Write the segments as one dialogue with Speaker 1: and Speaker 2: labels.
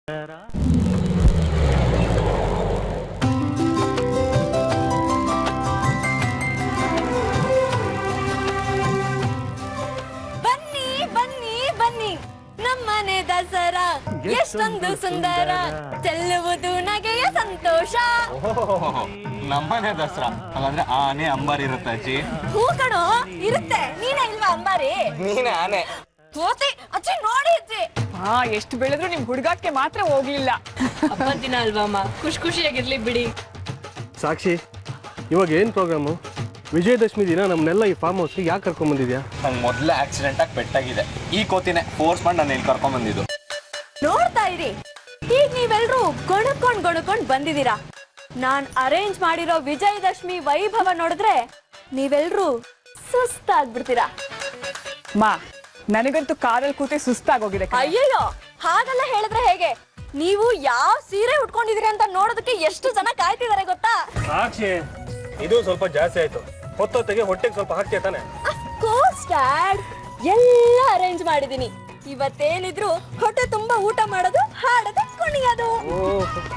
Speaker 1: ಬನ್ನಿ ಬನ್ನಿ ಬನ್ನಿ ನಮ್ಮನೆ ದಸರಾ ಎಷ್ಟೊಂದು ಸುಂದರ ಚೆಲ್ಲುವುದು ನಗೆಯ ಸಂತೋಷ.
Speaker 2: ನಮ್ಮನೆ ದಸರಾ ಹಾಗಂದ್ರೆ ಆನೆ ಅಂಬಾರಿ ಇರುತ್ತೆ ಅಜ್ಜಿ.
Speaker 1: ಹೂ ಕಣೋ ಇರುತ್ತೆ, ನೀನೇ ಇಲ್ವಾ ಅಂಬಾರಿ?
Speaker 2: ನೀನೇ ಆನೆ.
Speaker 1: ಹೋತಿ ಅಜ್ಜಿ ನೋಡಿ ಅಜ್ಜಿ.
Speaker 3: ಎಷ್ಟು ಬೆಳೆದ್ರು ನಿಮ್ ಹುಡುಗಾಕ್ಕೆ ಮಾತ್ರ ಹೋಗ್ಲಿಲ್ಲ.
Speaker 1: ಹಬ್ಬದ ದಿನ ಅಲ್ವಮ್ಮ, ಖುಷಿಯಾಗಿರ್ಲಿ ಬಿಡಿ.
Speaker 4: ಸಾಕ್ಷಿ, ಇವಾಗ ಏನ್ ಪ್ರೋಗ್ರಾಮು? ವಿಜಯದಶಮಿ ದಿನ ನಮ್ಮನ್ನೆಲ್ಲ ಈ ಫಾರ್ಮ್ ಹೌಸ್ಗೆ ಯಾಕೆ ಕರ್ಕೊಂಡ್ ಬಂದಿದ್ಯಾ?
Speaker 2: ನಂಗೆ ಮೊದಲೇ ಆಕ್ಸಿಡೆಂಟ್ ಆಗಿ ಪೆಟ್ಟಾಗಿದೆ. ಈ ಕೋತಿನೇ ಫೋರ್ಸ್ ಮಾಡಿ ನಾನು ಇಲ್ಲಿ ಕರ್ಕೊಂಡ್ ಬಂದಿದ್ದು.
Speaker 1: ನೋಡ್ತಾ ಇರಿ, ಈಗ ನೀವೆಲ್ರೂ ಗೊಣಕೊಂಡ್ ಬಂದಿದ್ದೀರಾ. ನಾನ್ ಅರೇಂಜ್ ಮಾಡಿರೋ ವಿಜಯದಶಮಿ ವೈಭವ ನೋಡಿದ್ರೆ ನೀವೆಲ್ರೂ ಸುಸ್ತಾಗ್ಬಿಡ್ತೀರಾ.
Speaker 3: ಮಾ, ನನಗಂತೂ ಕಾರಲ್ಲಿ ಕೂತೆ ಸುಸ್ತಾಗೋಗಿದೆ.
Speaker 1: ಅಯ್ಯಯ್ಯೋ, ಹಾಗೆಲ್ಲ ಹೇಳಿದ್ರೆ ಹೇಗೆ? ನೀವು ಯಾವ ಸೀರೆ ಉಟ್ಕೊಂಡಿದೀರಿ ಅಂತ ನೋಡೋದಕ್ಕೆ ಎಷ್ಟು ಜನ ಕಾಯ್ತಿದ್ದಾರೆ ಗೊತ್ತಾ?
Speaker 4: ಸಾಕ್ಷಿ, ಇದು ಸ್ವಲ್ಪ ಜಾಸ್ತಿ ಆಯ್ತು. ಹೊತ್ತೊತ್ತಿಗೆ ಹೊಟ್ಟೆಗೆ ಸ್ವಲ್ಪ ಹಾಕ್ತೀಯ ತಾನೆ?
Speaker 1: ಅಫ್ಕೋರ್ಸ್ ಡ್ಯಾಡ್, ಎಲ್ಲ ಅರೇಂಜ್ ಮಾಡಿದೀನಿ. ಇವತ್ತೇನಿದ್ರು ಹೊಟ್ಟೆ ತುಂಬಾ ಊಟ ಮಾಡೋದು, ಹಾಡೋದು, ಕುಣಿಯೋದು.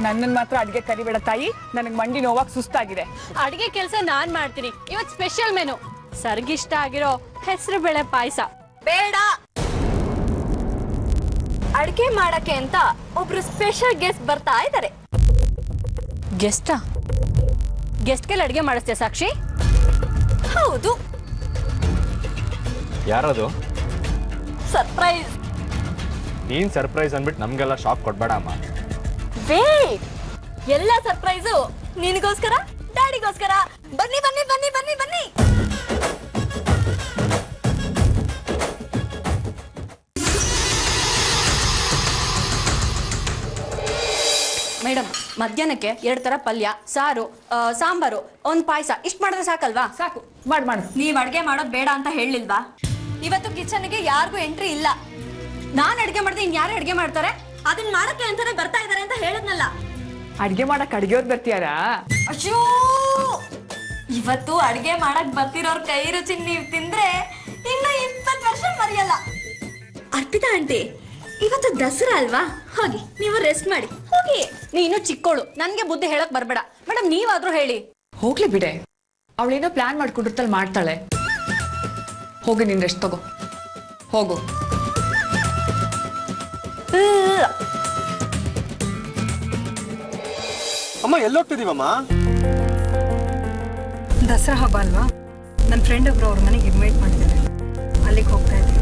Speaker 3: ನನ್ನನ್ ಮಾತ್ರ ಅಡ್ಗೆ ಕರಿಬೇಡ ತಾಯಿ, ನನಗ್ ಮಂಡಿ ನೋವಾಗ ಸುಸ್ತಾಗಿದೆ.
Speaker 1: ಅಡಿಗೆ ಕೆಲಸ ನಾನ್ ಮಾಡ್ತೀನಿ. ಇವತ್ ಸ್ಪೆಷಲ್ ಮೆನು ಸರ್ಗಿಷ್ಟ ಆಗಿರೋ ಹೆಸರು ಬೇಳೆ ಪಾಯಸ. ಬೇಡ, ಅಡಿಗೆ ಮಾಡಕ್ಕೆ ಅಂತ ಒಬ್ರು ಸ್ಪೆಷಲ್ ಗೆಸ್ಟ್ ಬರ್ತಾ ಇದ್ದಾರೆ. ಗೆಸ್ಟಾ? ಗೆಸ್ಟ್ಗೆಲ್ಲ ಅಡಿಗೆ ಮಾಡಿಸ್ತೀಯ ಸಾಕ್ಷಿ? ಹೌದು.
Speaker 2: ಯಾರದು?
Speaker 1: ಸರ್ಪ್ರೈಸ್.
Speaker 2: ನೀನ್ ಸರ್ಪ್ರೈಸ್ ಅಂದ್ಬಿಟ್ಟು ನಮ್ಗೆಲ್ಲ ಶಾಕ್ ಕೊಡ್ಬೇಡ ಅಮ್ಮ.
Speaker 1: ವೇಟ್, ಎಲ್ಲ ಸರ್ಪ್ರೈಸು ನಿನಗೋಸ್ಕರ, ಡ್ಯಾಡಿಗೋಸ್ಕರ. ಬನ್ನಿ ಬನ್ನಿ ಬನ್ನಿ ಬನ್ನಿ ಬನ್ನಿ. ಮೇಡಮ್, ಮಧ್ಯಾಹ್ನಕ್ಕೆ 2 ತರ ಪಲ್ಯ, ಸಾರು, ಸಾಂಬಾರು, ಒಂದು ಪಾಯಸ, ಇಷ್ಟು ಮಾಡಿದ್ರೆ ಸಾಕಲ್ವಾ?
Speaker 3: ಸಾಕು, ಮಾಡು.
Speaker 1: ನೀವ್ ಅಡ್ಗೆ ಮಾಡೋದ್ ಬೇಡ ಅಂತ ಹೇಳಿಲ್ವಾ? ಇವತ್ತು ಕಿಚನ್ಗೆ ಯಾರಿಗೂ ಎಂಟ್ರಿ ಇಲ್ಲ. ನಾನ್ ಅಡ್ಗೆ ಮಾಡಿದ್ರೆ ಇನ್ಯಾರು ಅಡ್ಗೆ ಮಾಡ್ತಾರೆ? ಅದನ್ನ ಮಾಡಕ್ಕೆ ಅಂತಾನೆ ಬರ್ತಾ ಇದಾರೆ ಅಂತ ಹೇಳದ್ನಲ್ಲ.
Speaker 3: ಅಡ್ಗೆ ಮಾಡಕ್ ಅಡ್ಗೆಯವ್ರು ಬರ್ತೀಯಾರಾ?
Speaker 1: ಅಯ್ಯೋ, ಇವತ್ತು ಅಡ್ಗೆ ಮಾಡಕ್ ಬರ್ತಿರೋರ್ ಕೈ ರುಚಿ ನೀವ್ ತಿಂದ್ರೆ ಇನ್ನು 20 ವರ್ಷ ಮರೆಯಲ್ಲ. ಅರ್ಪಿತಾ ಆಂಟಿ, ಇವತ್ತು ದಸರಾ ಅಲ್ವಾ? ಹೋಗಿ ನೀವು ರೆಸ್ಟ್ ಮಾಡಿ ಹೋಗಿ. ನೀನು ಚಿಕ್ಕೋಳು, ನನ್ಗೆ ಬುದ್ಧಿ ಹೇಳಕ್ ಬರ್ಬೇಡ. ಮೇಡಮ್, ನೀವಾದ್ರೂ ಹೇಳಿ.
Speaker 3: ಹೋಗ್ಲಿ ಬಿಡೆ, ಅವಳೇನೋ ಪ್ಲಾನ್ ಮಾಡ್ಕೊಂಡಿರ್ತಾಳೆ, ಮಾಡ್ತಾಳೆ. ಹೋಗಿ ನೀನ್ ರೆಸ್ಟ್ ತಗೋ, ಹೋಗು.
Speaker 4: ಅಮ್ಮ, ಎಲ್ಲೋಗ್ತಿದೀವಮ್ಮ?
Speaker 5: ದಸರಾ ಹಬ್ಬ ಅಲ್ವಾ? ನನ್ನ ಫ್ರೆಂಡ್ ಒಬ್ರು ಅವ್ರ ಮನೆಗೆ ಇನ್ವೈಟ್ ಮಾಡಿದ್ದಾರೆ, ಅಲ್ಲಿಗೆ ಹೋಗ್ತಾ ಇದ್ದೀನಿ.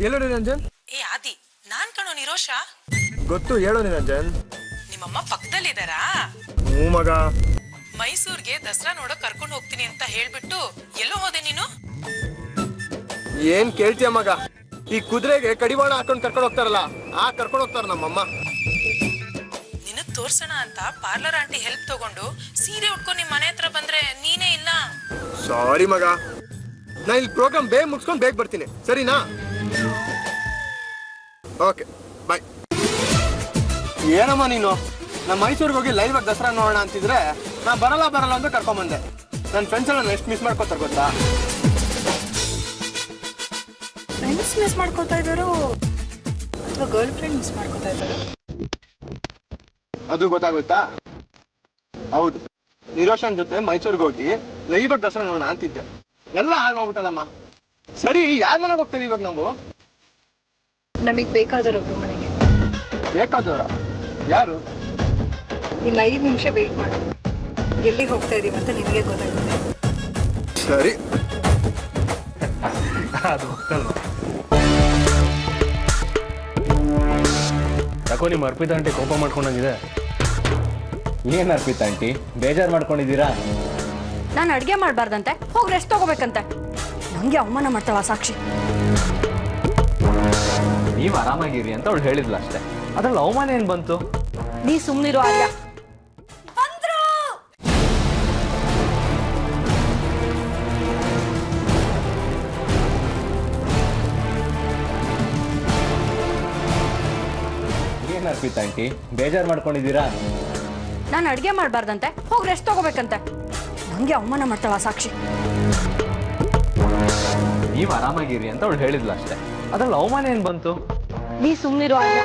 Speaker 4: ಎಲ್ಲೋ ನಿರಂಜನ್?
Speaker 6: ಏ ಆದಿ, ನಾನ್ ಕಣೋ ನಿರೋಷ.
Speaker 4: ಗೊತ್ತು, ಹೇಳೋ ನಿರಂಜನ್.
Speaker 6: ನಿಮ್ಮಮ್ಮ ಪಕ್ಕದಲ್ಲಿದ್ದಾರಾ?
Speaker 4: ಹ್ಞೂ ಮಗ.
Speaker 6: ಮೈಸೂರ್ಗೆ ದಸರಾ ನೋಡಕ್ ಕರ್ಕೊಂಡು ಹೋಗ್ತೀನಿ ಅಂತ ಹೇಳ್ಬಿಟ್ಟು ಎಲ್ಲೋ ಹೋದೆ ನೀನು?
Speaker 4: ಏನ್ ಕೇಳ್ತೀಯ ಮಗ? ಈ ಕುದುರೆಗೆ ಕಡಿವಾಣ ಹಾಕೊಂಡು ಕರ್ಕೊಂಡು ಹೋಗ್ತಾರಲ್ಲ, ಕರ್ಕೊಂಡು ಹೋಗ್ತಾರ ನಮ್ಮಮ್ಮ.
Speaker 6: ನಿನಗ್ ತೋರ್ಸೋಣ ಅಂತ ಪಾರ್ಲರ್ ಆಂಟಿ ಹೆಲ್ಪ್ ತಗೊಂಡು ಸೀರೆ ಉಟ್ಕೊಂಡು ನಿಮ್ ಮನೆ ಹತ್ರ ಬಂದ್ರೆ ನೀನೇ ಇಲ್ಲ.
Speaker 4: ಸಾರಿ ಮಗ, ನಾ ಇಲ್ಲಿ ಪ್ರೋಗ್ರಾಮ್ ಬೇಗ ಮುಗಿಸ್ಕೊಂಡು ಬೇಗ ಬರ್ತೀನಿ, ಸರಿನಾ? ಓಕೆ, ಬಾಯ್. ಏನಮ್ಮ ನೀನು ನಮ್ಮ ಮೈಸೂರಿಗೆ ಹೋಗಿ ಲೈವ್ ಆಗಿ ದಸರಾ ನೋಡೋಣ ಅಂತಿದ್ರೆ ನಾ ಬರಲ್ಲ ಅಂತ ಕರ್ಕೊಂಬಂದೆ. ನನ್ನ ಫ್ರೆಂಡ್ಸ್ ಎಲ್ಲ ಎಷ್ಟು ಮಿಸ್ ಮಾಡ್ಕೋತಾರೆ ಗೊತ್ತಾ?
Speaker 5: ಫ್ರೆಂಡ್ಸ್ ಮಿಸ್ ಮಾಡ್ಕೊತಾ ಇದ್ದಾರೋ ಅಥವಾ ಗರ್ಲ್ ಫ್ರೆಂಡ್ ಮಿಸ್ ಮಾಡ್ಕೊತಾ ಇದ್ದಾರೋ
Speaker 4: ಅದು ಗೊತ್ತಾಗುತ್ತಾ? ಹೌದು, ನಿರೋಷನ್ ಜೊತೆ ಮೈಸೂರಿಗೆ ಹೋಗಿ ಲೈವ್ ಆಗಿ ದಸರಾ ನೋಡೋಣ ಅಂತಿದ್ದೆ. ಎಲ್ಲ ಆಗೋಗ್ಬಿಟ್ಟದಮ್ಮ. ಸರಿ, ಯಾರ ಮನೆಗೆ ಹೋಗ್ತೀವಿ ಇವಾಗ ನಾವು?
Speaker 5: ನಮಗೆ ಬೇಕಾದರೊಬ್ರು ಮನೆಗೆ.
Speaker 4: ಬೇಕಾದವರ? ಯಾರು?
Speaker 5: ಇನ್ನು 5 ನಿಮಿಷ ವೇಟ್ ಮಾಡು, ಎಲ್ಲಿಗೆ ಹೋಗ್ತಾ ಇದೀವಿ ಅಂತ ನಿನಗೆ ಗೊತ್ತಾಗುತ್ತೆ.
Speaker 4: ಸರಿ.
Speaker 7: ಯಾಕೋ ನಿಮ್ಮ ಅರ್ಪಿತಾ ಆಂಟಿ ಕೋಪ ಮಾಡ್ಕೊಂಡಂಗಿದೆ.
Speaker 2: ಏನ್ ಅರ್ಪಿತಾ ಆಂಟಿ, ಬೇಜಾರ್ ಮಾಡ್ಕೊಂಡಿದ್ದೀರಾ?
Speaker 1: ನಾನು ಅಡ್ಗೆ ಮಾಡ್ಬಾರ್ದಂತೆ, ಹೋಗಿ ರೆಸ್ಟ್ ತಗೋಬೇಕಂತೆ. ನಂಗೆ ಅವಮಾನ ಮಾಡ್ತಾವ ಸಾಕ್ಷಿ.
Speaker 2: ನೀವ್ ಆರಾಮಾಗಿರಿ ಅಂತ ಅವಳು ಹೇಳಿದ್ಲ ಅಷ್ಟೇ, ಅದ್ರಲ್ಲಿ ಅವಮಾನ ಏನ್ ಬಂತು?
Speaker 1: ನೀ ಸುಮ್ನಿರೋ ಆರ್ಯ.
Speaker 2: ಏನ್ ಅರ್ಪಿತಾ ಆಂಟಿ, ಬೇಜಾರ್ ಮಾಡ್ಕೊಂಡಿದ್ದೀರಾ?
Speaker 1: ನಾನು ಅಡ್ಗೆ ಮಾಡ್ಬಾರ್ದಂತೆ, ಹೋಗಿ ರೆಸ್ಟ್ ತಗೋಬೇಕಂತೆ. ನಂಗೆ ಅವಮಾನ ಮಾಡ್ತಾವ ಸಾಕ್ಷಿ.
Speaker 2: ನೀವ್ ಆರಾಮಾಗಿರಿ ಅಂತ ಅವಳು ಹೇಳಿದ್ಲ ಅಷ್ಟೇ,
Speaker 7: ಅದ್ರಲ್ಲಿ ಅವಮಾನ ಏನ್ ಬಂತು?
Speaker 5: ನೀ ಸುಮ್ಮನಿರು ಅಣ್ಣ.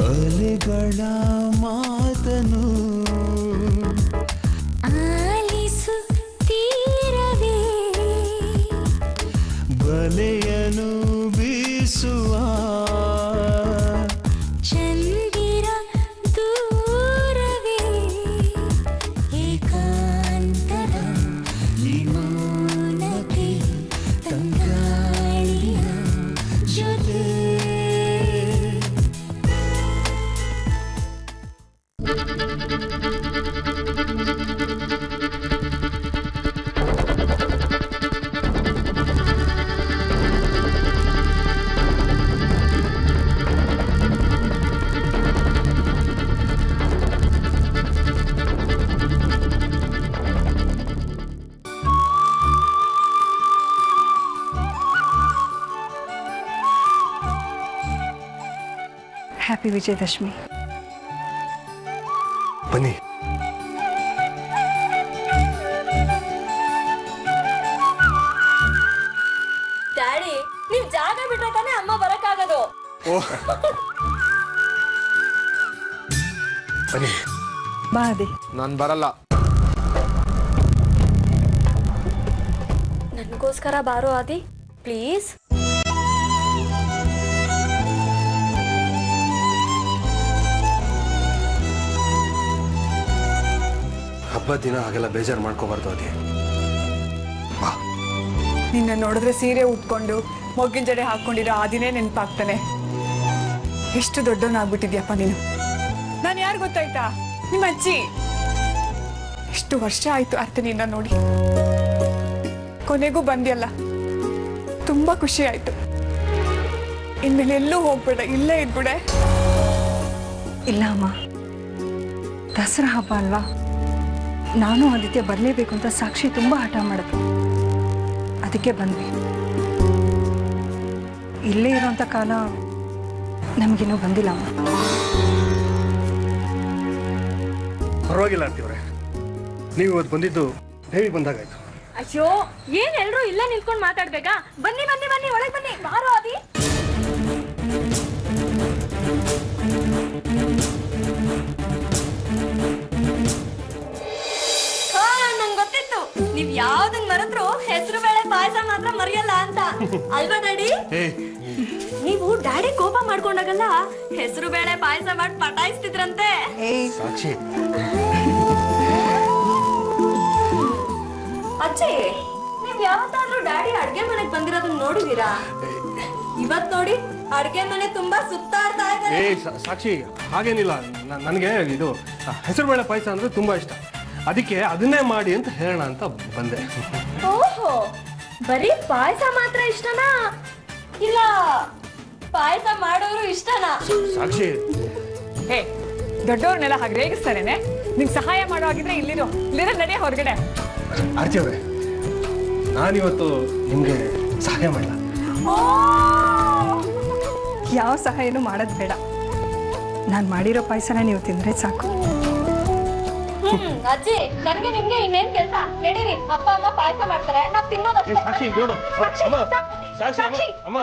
Speaker 8: ಅಲೆಗಳ ಮಾತನು
Speaker 1: ಆಲಿಸುತ್ತೀರವೇ
Speaker 8: ಬಲೆಯನು ಬೀಸುವ
Speaker 1: ಚಂದಿರ ದೂರವೇ ಏಕಾಂತರ ಮೌನತೆ ತಂಗಾಳಿಯ ಜೊತೆ
Speaker 5: ಹ್ಯಾಪಿ ವಿಜಯದಶಮಿ.
Speaker 4: ಬನ್ನಿ.
Speaker 1: ಡ್ಯಾಡಿ ನೀವ್ ಜಾಗ ಬಿಟ್ರೆ ತಾನೇ ಅಮ್ಮ ಬರಕ್ಕಾಗದು.
Speaker 4: ಬನ್ನಿ.
Speaker 5: ಬಾ ಅದಿ.
Speaker 4: ನಾನು ಬರಲ್ಲ.
Speaker 1: ನನ್ಗೋಸ್ಕರ ಬಾರೋ ಆದಿ ಪ್ಲೀಸ್.
Speaker 4: ಹಬ್ಬದ ದಿನ ಹಾಗೆಲ್ಲ ಬೇಜಾರು ಮಾಡ್ಕೋಬಾರ್ದು ಅದೇ. ಬಾ.
Speaker 3: ನಿನ್ನ ನೋಡಿದ್ರೆ ಸೀರೆ ಉಟ್ಕೊಂಡು ಮೊಗ್ಗಿನ ಜಡೆ ಹಾಕೊಂಡಿರೋ ಆ ದಿನೇ ನೆನಪಾಗ್ತಾನೆ. ಎಷ್ಟು ದೊಡ್ಡವನಾಗ್ಬಿಟ್ಟಿದ್ಯಪ್ಪ ನೀನು. ನಾನು ಯಾರು ಗೊತ್ತಾಯ್ತಾ? ನಿಮ್ಮ ಅಜ್ಜಿ. ಎಷ್ಟು ವರ್ಷ ಆಯ್ತು ಅರ್ಥ ನಿನ್ನ ನೋಡಿ. ಕೊನೆಗೂ ಬಂದ್ಯಲ್ಲ, ತುಂಬಾ ಖುಷಿ ಆಯ್ತು. ಇನ್ಮೇಲೆ ಎಲ್ಲೂ ಹೋಗ್ಬೇಡ, ಇಲ್ಲೇ ಇದ್ಬಿಡೆ.
Speaker 5: ಇಲ್ಲ ಅಮ್ಮ, ದಸರಾ ಹಬ್ಬ ಅಲ್ವಾ, ನಾನು ಆದಿತ್ಯ ಬರಲೇಬೇಕು ಅಂತ ಸಾಕ್ಷಿ ತುಂಬ ಹಠ ಮಾಡಿದ್ರು. ಅದಕ್ಕೆ ಬಂದ್ವಿ. ಇಲ್ಲೇ ಇರೋಂಥ ಕಾಲ ನಮಗಿನ್ನೂ ಬಂದಿಲ್ಲ ಅಮ್ಮ.
Speaker 7: ಪರವಾಗಿಲ್ಲ ಅಂತೀವ್ರೆ, ನೀವು ಇವತ್ತು ಬಂದಿದ್ದು ದೇವಿ ಬಂದಾಗಾಯ್ತು.
Speaker 1: ಅಯ್ಯೋ ಏನ್ ಎಲ್ರು ಇಲ್ಲೇ ನಿಲ್ಕೊಂಡ್ ಮಾತಾಡ್ಬೇಕಾ? ಬನ್ನಿ ಬನ್ನಿ ಬನ್ನಿ ಒಳಗ್ ಬನ್ನಿ. ಬಾರೋ ಆದಿ. ನಂಗ್ ಗೊತ್ತಿತ್ತು ನೀವ್ ಯಾವ್ದನ್ ಮರೆದ್ರು ಹೆಸರು ಬೇಳೆ ಪಾಯಸ ಮಾತ್ರ ಮರೆಯಲ್ಲ ಅಂತ ಅಲ್ವಾ ಡ್ಯಾಡಿ? ನೀವು ಡ್ಯಾಡಿ ಕೋಪ ಮಾಡ್ಕೊಂಡಾಗಲ್ಲ ಹೆಸರು ಬೇಳೆ ಪಾಯಸ ಮಾಡಿ ಪಟಾಯಿಸ್ತಿದ್ರಂತೆ.
Speaker 7: ಸಾಕ್ಷಿ,
Speaker 1: ಅಜ್ಜಿ ನೀವ್ ಯಾವತ್ತಾದ್ರೂ ಡ್ಯಾಡಿ ಅಡ್ಗೆ ಮನೆಗ್ ಬಂದಿರೋದನ್ನ ನೋಡಿದೀರಾ? ಇವತ್ ನೋಡಿ ಅಡ್ಗೆ ಮನೆ ತುಂಬಾ ಸುತ್ತಾಡ್ತಾ ಇದ್ದಾರೆ.
Speaker 7: ಸಾಕ್ಷಿ ಹಾಗೇನಿಲ್ಲ. ನನಗೆ ಇದು ಹೆಸರುಬೇಳೆ ಪಾಯಸ ಅಂದ್ರೆ ತುಂಬಾ ಇಷ್ಟ. ಅದಕ್ಕೆ ಅದನ್ನೇ ಮಾಡಿ ಅಂತ ಹೇಳೋಣ ಅಂತ ಬಂದೆ.
Speaker 1: ಓಹೋ, ಬರೀ ಪಾಯಸ ಮಾತ್ರ ಇಷ್ಟನಾ ಇಲ್ಲ ಪಾಯಸ ಮಾಡೋರು ಇಷ್ಟನಾ?
Speaker 7: ಸಾಕ್ಷಿ,
Speaker 3: ಹೇ, ದೊಡ್ಡವ್ರನ್ನೆಲ್ಲ ಹಾಗೆ ರೇಗಿಸ್ತಾರೇನೆ. ನಿಂಗೆ ಸಹಾಯ ಮಾಡೋ ಹಾಗಿದ್ರೆ ಇಲ್ಲಿರೋ ನಡೆಯ ಹೊರಗಡೆ.
Speaker 7: ಆರ್ತಿ ಅವ್ರೆ, ನಾನಿವತ್ತು ನಿಮ್ಗೆ ಸಹಾಯ ಮಾಡಲ್ಲ.
Speaker 5: ಯಾವ ಸಹಾಯನೂ ಮಾಡೋದು ಬೇಡ. ನಾನು ಮಾಡಿರೋ ಪಾಯಸನ ನೀವು ತಿಂದ್ರೆ ಸಾಕು.
Speaker 1: ಅಜ್ಜಿ ನನ್ಗೆ ನಿಮ್ಗೆ ಇನ್ನೇನ್ ಕೆಲಸ? ನಡೀರಿ, ಅಪ್ಪ ಅಮ್ಮ ಪಾಯಸ ಮಾಡ್ತಾರೆ, ನಾವ್ ತಿನ್ನೋದಷ್ಟೇ.
Speaker 7: ಸಾಕ್ಷಿ ನೋಡು, ಅಮ್ಮ, ಸಾಕ್ಷಿ, ಅಮ್ಮ.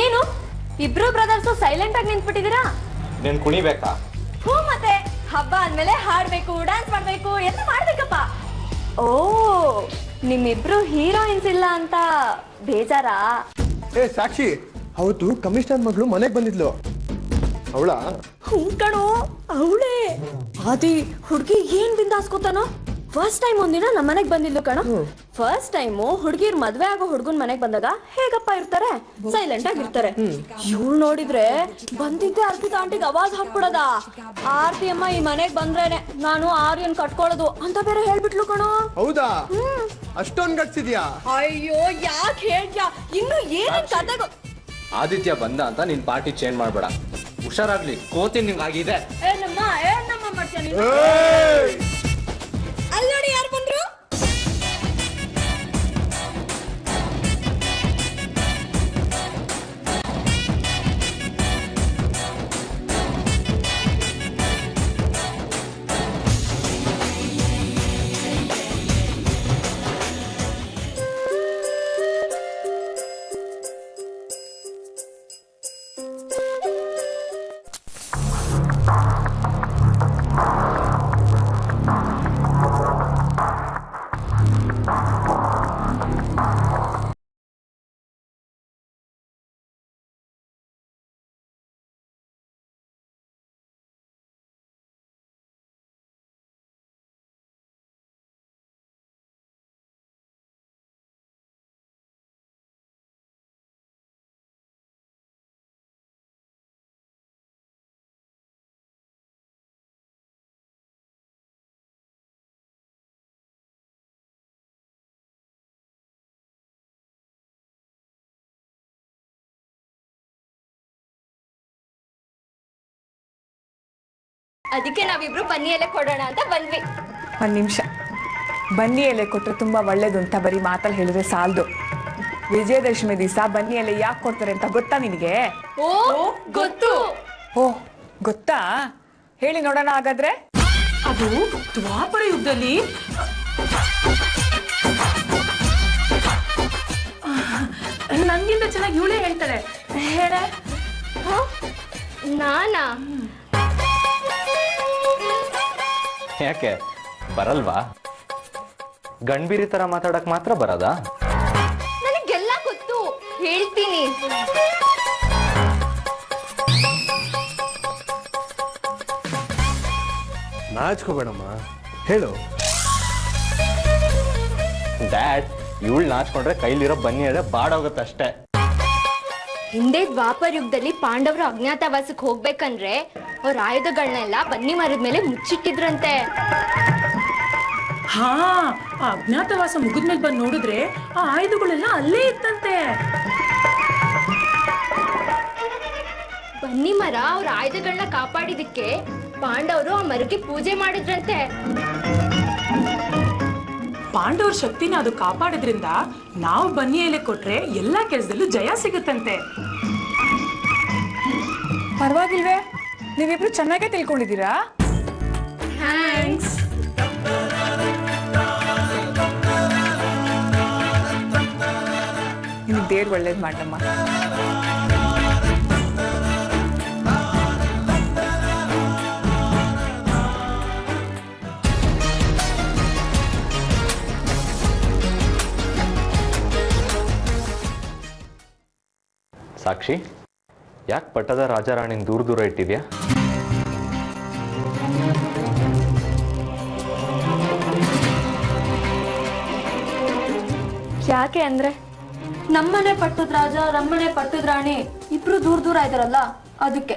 Speaker 1: ಏನು ಇಬ್ರು ಬ್ರದರ್ಸು ಸೈಲೆಂಟ್ ಆಗಿ ನಿಂತ್ಬಿಟ್ಟಿದ್ದೀರಾ?
Speaker 2: ನೀನ್ ಕುಣಿಬೇಕಾ?
Speaker 1: ಹ್ಞೂ ಮತ್ತೆ ಹಬ್ಬ ಅಂದ್ಮೇಲೆ ಹಾಡ್ಬೇಕು, ಡ್ಯಾನ್ಸ್ ಮಾಡ್ಬೇಕು, ಎಲ್ಲ ಮಾಡ್ಬೇಕಪ್ಪ. ಓ, ನಿಮ್ಮಿಬ್ರು ಹೀರೋಯಿನ್ಸ್ ಇಲ್ಲ ಅಂತ ಬೇಜಾರಾ?
Speaker 4: ಏ ಸಾಕ್ಷಿ, ಅವತ್ತು ಕಮಿಷನರ್ ಮಗಳು ಮನೆಗೆ ಬಂದಿದ್ಲು. ಅವಳ
Speaker 1: ಹ್ಞೂ ಕಣೋ, ಅವಳೇ. ಆದಿ ಹುಡುಗಿ ಏನ್ ಬಿಂದಾಸ್ಕೋತಾನೋ. ಫಸ್ಟ್ ಟೈಮ್ ಒಂದಿನ ನಮ್ಮ ಮನೆಗ್ ಬಂದಿದ್ಲು ಕಣ. ಫಸ್ಟ್ ಟೈಮು ಹುಡುಗಿರ್ ಮದ್ವೆ ಆಗೋ ಹುಡುಗನ್ ಮನೆಗ್ ಬಂದಾಗ ಹೇಗಪ್ಪ ಇರ್ತಾರೆ, ಸೈಲೆಂಟ್ ಆಗಿರ್ತಾರೆ. ಇವಳು ನೋಡಿದ್ರೆ ಬಂದಿದ್ದೆ ಅರ್ಪಿತಾ ಆಂಟಿಗೆ ಅವಾಜ್ ಹಾಕ್ಬಿಡದ, ಆರ್ತಿ ಅಮ್ಮ ಈ ಮನೆಗ್ ಬಂದ್ರೇನೆ ನಾನು ಆರ್ಯನ್ ಕಟ್ಕೊಳ್ಳೋದು ಅಂತ ಬೇರೆ ಹೇಳ್ಬಿಟ್ಲು ಕಣೋ.
Speaker 4: ಹೌದಾ? ಅಷ್ಟೊಂದ್ ಗಟ್ಸಿದ್ಯಾ?
Speaker 1: ಅಯ್ಯೋ ಯಾಕೆ ಹೇಳ್ತ್ಯಾ, ಇನ್ನು ಏನೇನ್ ಕತೆಗೋ.
Speaker 2: ಆದಿತ್ಯ ಬಂದ ಅಂತ ನೀನ್ ಪಾರ್ಟಿ ಚೇಂಜ್ ಮಾಡ್ಬೇಡ. ಹುಷಾರಾಗ್ಲಿ, ಕೋತಿ ನಿಂಗಾಗಿದೆ.
Speaker 1: ಏನಮ್ಮ ಮಾಡ್ತೀಯ ನೀನು? ಅಲ್ಲಿ ನೋಡಿ ಯಾರು ಬಂದ್ರು. ಅದಕ್ಕೆ ನಾವಿಬ್ರು ಬನ್ನಿ ಎಲೆ ಕೊಡೋಣ ಅಂತ ಬಂದ್ವಿ.
Speaker 3: ಒಂದು ನಿಮಿಷ, ಬನ್ನಿ ಎಲೆ ಕೊಟ್ಟರೆ ತುಂಬ ಒಳ್ಳೇದು ಅಂತ ಬರೀ ಮಾತಲ್ಲಿ ಹೇಳಿದ್ರೆ ಸಾಲದು. ವಿಜಯದಶಮಿ ದಿವಸ ಬನ್ನಿ ಎಲೆ ಯಾಕೆ ಕೊಡ್ತಾರೆ ಅಂತ ಗೊತ್ತಾ ನಿನಗೆ?
Speaker 1: ಓ ಗೊತ್ತು.
Speaker 3: ಓ ಗೊತ್ತಾ? ಹೇಳಿ ನೋಡೋಣ ಹಾಗಾದ್ರೆ.
Speaker 6: ಅದು ದ್ವಾಪರ ಯುಗದಲ್ಲಿ ನನ್ಗಿಂತ ಚೆನ್ನಾಗಿ ಇವಳೇ ಹೇಳ್ತಾಳೆ. ಹೇಳ.
Speaker 1: ನಾನಾ?
Speaker 2: ಯಾಕೆ ಬರಲ್ವಾ? ಗಂಡ್ಬೀರಿ ತರ ಮಾತಾಡಕ್ ಮಾತ್ರ ಬರದಾ?
Speaker 1: ನನಗೆಲ್ಲ ಗೊತ್ತು, ಹೇಳ್ತೀನಿ.
Speaker 7: ನಾಚ್ಕೋಬೇಡಮ್ಮ, ಹೇಳು.
Speaker 2: ಡ್ಯಾಡ್, ಇವಳು ನಾಚ್ಕೊಂಡ್ರೆ ಕೈಲಿರೋ ಬನ್ನಿ ಎಲೆ ಬಾಡೋಗುತ್ತಷ್ಟೇ.
Speaker 1: ಹಿಂದೆ ದ್ವಾಪರ ಯುಗದಲ್ಲಿ ಪಾಂಡವರು ಅಜ್ಞಾತವಾಸಕ್ಕೆ ಹೋಗ್ಬೇಕಂದ್ರೆ ಅವ್ರ ಆಯುಧಗಳನ್ನೆಲ್ಲ ಬನ್ನಿ ಮರದ ಮೇಲೆ ಮುಚ್ಚಿಟ್ಟಿದ್ರಂತೆ.
Speaker 6: ಹಾ, ಆ ಅಜ್ಞಾತವಾಸ ಮುಗಿದ್ಮೇಲೆ ಬಂದು ನೋಡಿದ್ರೆ ಆ ಆಯುಧಗಳೆಲ್ಲ ಅಲ್ಲೇ ಇತ್ತಂತೆ.
Speaker 1: ಬನ್ನಿ ಮರ ಅವ್ರ ಆಯುಧಗಳನ್ನ ಕಾಪಾಡಿದಕ್ಕೆ ಪಾಂಡವರು ಆ ಮರಕ್ಕೆ ಪೂಜೆ ಮಾಡಿದ್ರಂತೆ.
Speaker 6: ಪಾಂಡವ್ರ ಶಕ್ತಿನ ಅದು ಕಾಪಾಡೋದ್ರಿಂದ ನಾವು ಬನ್ನಿ ಎಲೆ ಕೊಟ್ರೆ ಎಲ್ಲಾ ಕೆಲಸದಲ್ಲೂ ಜಯ ಸಿಗುತ್ತಂತೆ.
Speaker 3: ಪರವಾಗಿಲ್ವೇ, ನೀವಿಬ್ರು ಚೆನ್ನಾಗೇ ತಿಳ್ಕೊಂಡಿದ್ದೀರಾ.
Speaker 1: ಥ್ಯಾಂಕ್ಸ್.
Speaker 3: ನಿಮ್ಗೆ ದೇವ್ರು ಒಳ್ಳೇದು ಮಾಡಮ್ಮ.
Speaker 2: ಸಾಕ್ಷಿ, ಯಾಕೆ ಪಟ್ಟದ ರಾಜಾರಾಣಿನ ದೂರ ದೂರ ಇಟ್ಟಿದ್ಯಾ?
Speaker 1: ಯಾಕೆ ಅಂದ್ರೆ ನಮ್ಮನೆ ಪಟ್ಟದ ರಾಜ, ನಮ್ಮನೆ ಪಟ್ಟದ ರಾಣಿ ಇಬ್ರು ದೂರ ದೂರ ಇದಾರಲ್ಲ, ಅದಕ್ಕೆ.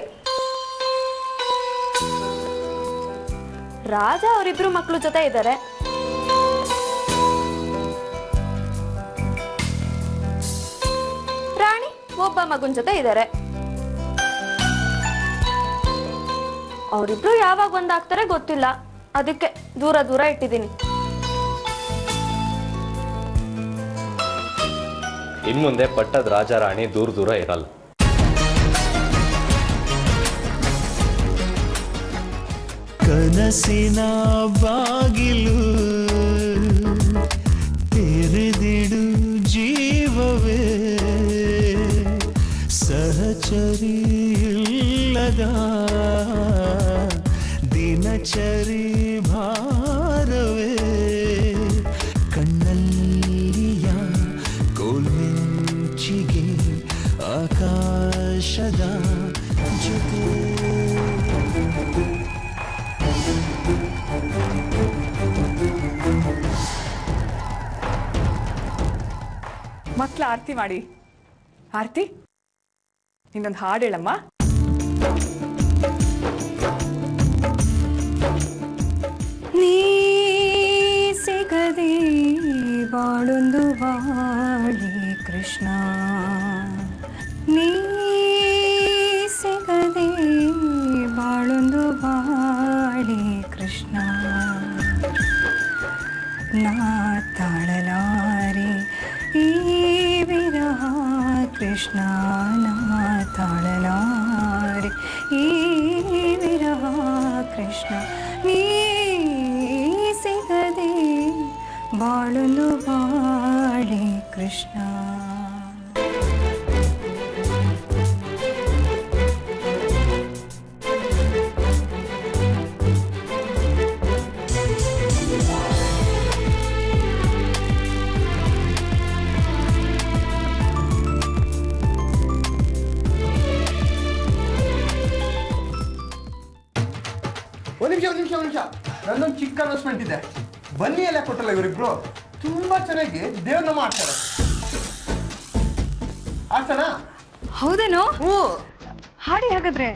Speaker 1: ರಾಜ ಅವರಿಬ್ರು ಮಕ್ಳು ಜೊತೆ ಇದ್ದಾರೆ. ರಾಣಿ ಒಬ್ಬ ಮಗನ್ ಜೊತೆ ಇದ್ದಾರೆ. ಅವರಿಬ್ರು ಯಾವಾಗ ಒಂದಾಗ್ತಾರೆ ಗೊತ್ತಿಲ್ಲ, ಅದಕ್ಕೆ ದೂರ ದೂರ ಇಟ್ಟಿದ್ದೀನಿ.
Speaker 2: ಇನ್ಮುಂದೆ ಪಟ್ಟದ ರಾಜಾರಾಣಿ ದೂರ ದೂರ ಇರಲ್ಲ.
Speaker 8: ಕನಸಿನ ಬಾಗಿಲು ಸರಿಯಿಲ್ಲದ ದಿನಚರಿ ಭಾರವೇ ಕಣ್ಣಲ್ಲಿಯ ಕೋಲ್ಮಿಂಚಿಗೆ ಆಕಾಶದ ಜೊತೆ
Speaker 3: ಮಕ್ಳ ಆರತಿ ಮಾಡಿ. ಆರತಿ, ಇನ್ನೊಂದು ಹಾಡು ಹೇಳಮ್ಮ.
Speaker 5: ನೀ ಸಿಗದೆ ಬಾಳೊಂದು ಬಾಳಿ ಕೃಷ್ಣ, ನೀ ಸಿಗದೆ ಬಾಳೊಂದು ಬಾಳಿ ಕೃಷ್ಣ, ನಾ ತಾಳಲಾರೆ ಈ ವಿರಹ ಕೃಷ್ಣ, ನಾ ತಾಳಲಾರೆ ಈ ವಿರಹ ಕೃಷ್ಣ, ನೀ ಸಿಗದೆ ಬಾಳಲು ಬಾಳಿ ಕೃಷ್ಣ.
Speaker 4: ಒಂದ್ ನಿಮಿಷ ನನ್ನೊಂದು ಚಿಕ್ಕ ಅನೌನ್ಸ್ಮೆಂಟ್ ಇದೆ. ಬನ್ನಿ ಎಲ್ಲ ಕೊಟ್ಟಲ್ಲ ಇವರಿಬ್ರು ತುಂಬಾ ಚೆನ್ನಾಗಿ ದೇವ್ರನ್ನ ಮಾಡ್ತಾರೆ. ಆಡ್ತಾನ?
Speaker 5: ಹೌದೇನೋ?
Speaker 4: ಹ್ಞೂ.
Speaker 5: ಹಾಡಿ ಹಾಗಾದ್ರೆ.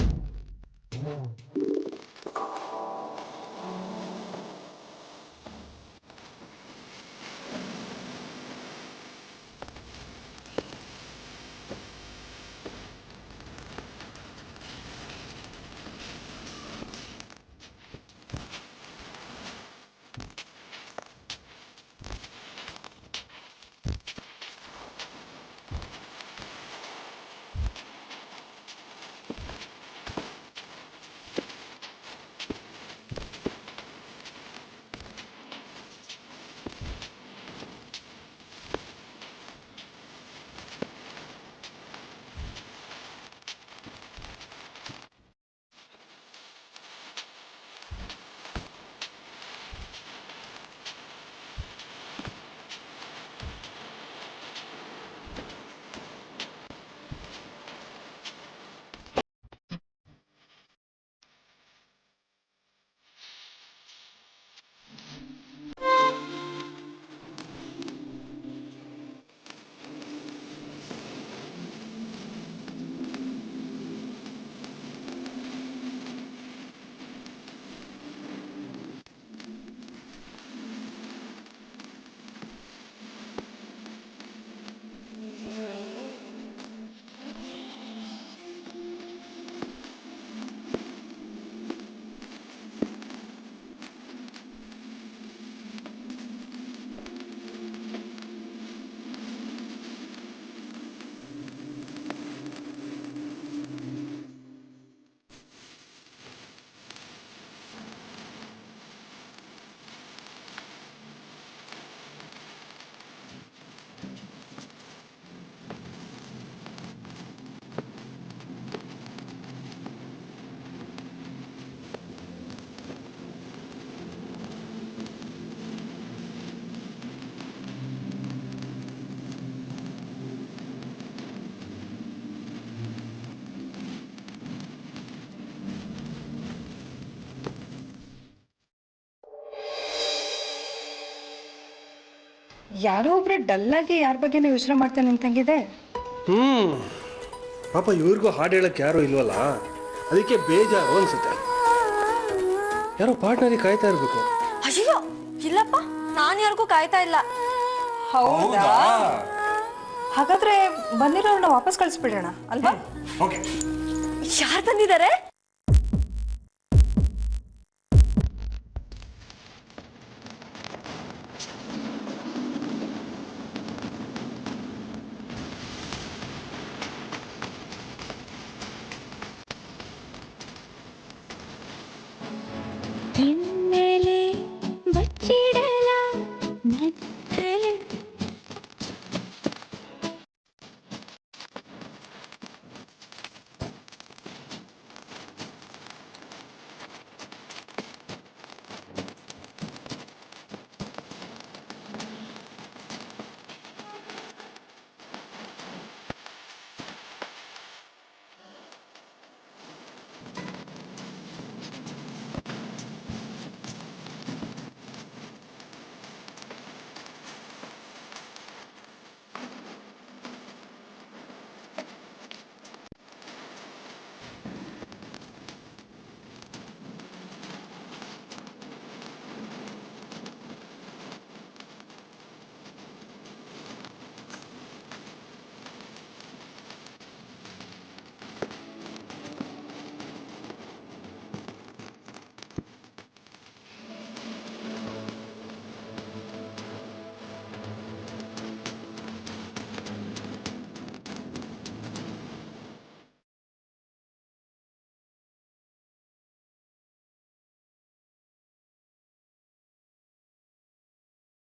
Speaker 5: ಯಾರೋ ಒಬ್ರು ಡಲ್ಲಾಗಿ ಯಾರ ಬಗ್ಗೆನೂ ಯೋಚನೆ ಮಾಡ್ತಾನೆ ನಿಂತಂಗಿದೆ.
Speaker 7: ಪಾಪ ಇವ್ರಿಗೂ ಹಾಡು ಹೇಳಕ್ಕೆ ಯಾರು ಇಲ್ವಲ್ಲ, ಅದಕ್ಕೆ ಬೇಜಾರು ಅನ್ಸುತ್ತೆ. ಯಾರೋ ಪಾರ್ಟ್ನರಿಗೆ ಕಾಯ್ತಾ ಇರ್ಬೇಕು.
Speaker 1: ಅಯ್ಯೋ ಇಲ್ಲಪ್ಪ, ನಾನು ಯಾರಿಗೂ ಕಾಯ್ತಾ ಇಲ್ಲ.
Speaker 5: ಹೌದಾ? ಹಾಗಾದ್ರೆ ಬಂದಿರೋರ್ನ ವಾಪಸ್ ಕಳಿಸ್ಬಿಡೋಣ ಅಲ್ವಾ?
Speaker 7: ಓಕೆ.
Speaker 1: ಯಾರು ಬಂದಿದ್ದಾರೆ?
Speaker 5: ನಿನ್ನ